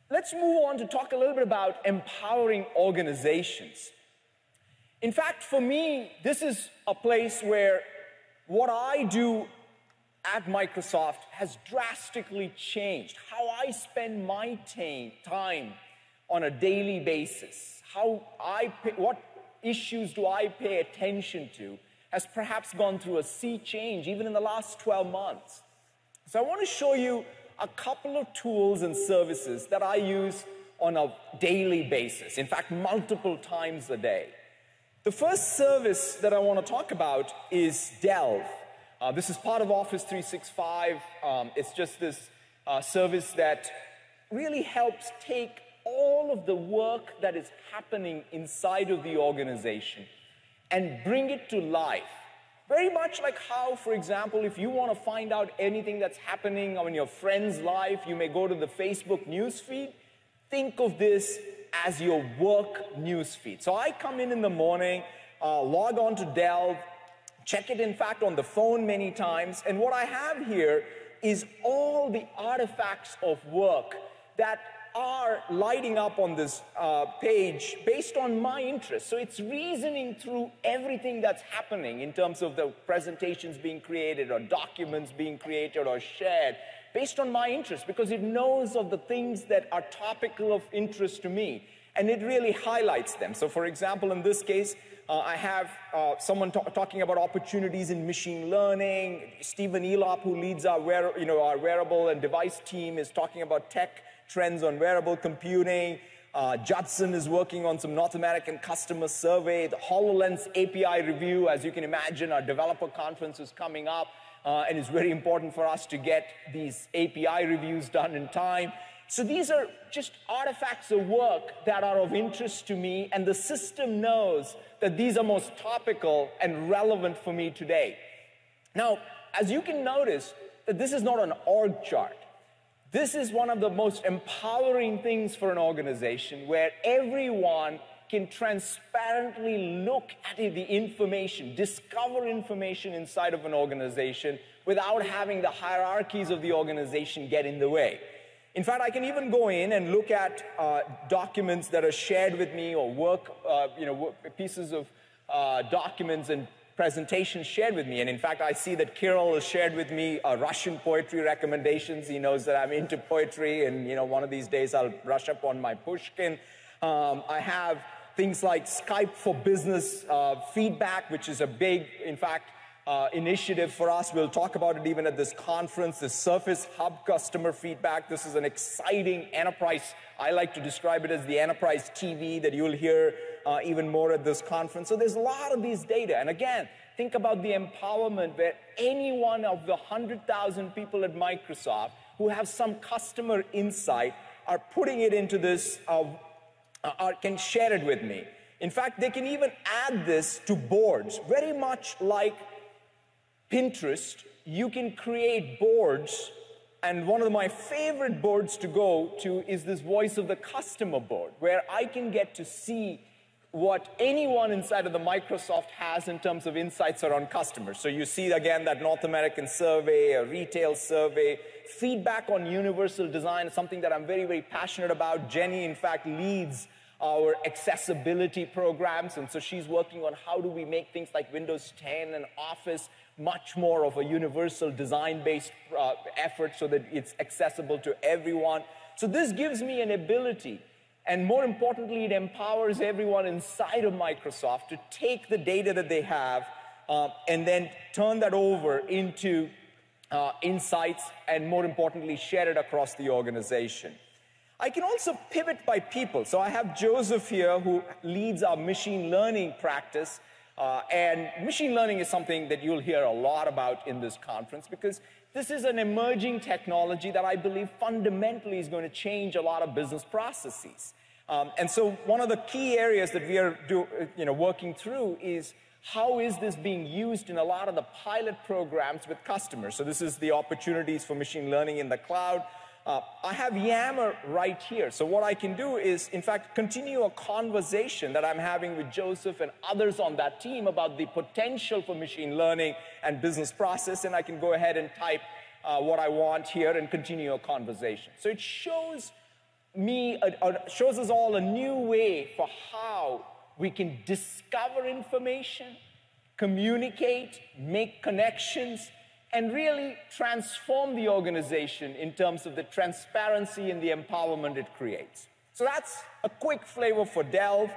let's move on to talk a little bit about empowering organizations. In fact, for me, this is a place where what I do at Microsoft has drastically changed. How I spend my time on a daily basis, what issues do I pay attention to, has perhaps gone through a sea change even in the last 12 months. So I want to show you a couple of tools and services that I use on a daily basis, in fact, multiple times a day. The first service that I want to talk about is Delve. This is part of Office 365. It's just this service that really helps take all of the work that is happening inside of the organization and bring it to life. Very much like how, for example, if you want to find out anything that's happening in your friend's life, you may go to the Facebook newsfeed. Think of this as your work newsfeed. So I come in the morning, log on to Delve, check it, in fact, on the phone many times, and what I have here is all the artifacts of work that are lighting up on this page based on my interest. So it's reasoning through everything that's happening in terms of the presentations being created or documents being created or shared based on my interest, because it knows of the things that are topical of interest to me, and it really highlights them. So for example, in this case, I have someone talking about opportunities in machine learning. Stephen Elop, who leads our wearable and device team, is talking about tech trends on wearable computing. Judson is working on some North American customer survey. The HoloLens API review, as you can imagine, our developer conference is coming up, and it's very important for us to get these API reviews done in time. So these are just artifacts of work that are of interest to me, and the system knows that these are most topical and relevant for me today. Now, as you can notice, that this is not an org chart. This is one of the most empowering things for an organization, where everyone can transparently look at the information, discover information inside of an organization without having the hierarchies of the organization get in the way. In fact, I can even go in and look at documents that are shared with me, or pieces of documents and presentations shared with me. And in fact, I see that Kirill has shared with me Russian poetry recommendations. He knows that I'm into poetry, and one of these days I'll brush up on my Pushkin. I have things like Skype for Business feedback, which is a big, in fact, initiative for us. We'll talk about it even at this conference. The Surface Hub customer feedback. This is an exciting enterprise. I like to describe it as the enterprise TV that you'll hear even more at this conference. So there's a lot of these data. And again, think about the empowerment where any one of the 100,000 people at Microsoft who have some customer insight are putting it into this, can share it with me. In fact, they can even add this to boards. Very much like Pinterest, you can create boards, and one of my favorite boards to go to is this Voice of the Customer board, where I can get to see what anyone inside of the Microsoft has in terms of insights around customers. So you see, again, that North American survey, a retail survey, feedback on universal design, something that I'm very, very passionate about. Jenny, in fact, leads our accessibility programs, and so she's working on how do we make things like Windows 10 and Office much more of a universal design-based effort so that it's accessible to everyone. So this gives me an ability, and more importantly, it empowers everyone inside of Microsoft to take the data that they have and then turn that over into insights, and more importantly, share it across the organization. I can also pivot by people. So I have Joseph here, who leads our machine learning practice. And machine learning is something that you'll hear a lot about in this conference, because this is an emerging technology that I believe fundamentally is going to change a lot of business processes. And so one of the key areas that we are working through is how is this being used in a lot of the pilot programs with customers. So this is the opportunities for machine learning in the cloud. I have Yammer right here. So what I can do is, in fact, continue a conversation that I'm having with Joseph and others on that team about the potential for machine learning and business process, and I can go ahead and type what I want here and continue a conversation. So it shows shows us all a new way for how we can discover information, communicate, make connections, and really transform the organization in terms of the transparency and the empowerment it creates. So that's a quick flavor for Delve.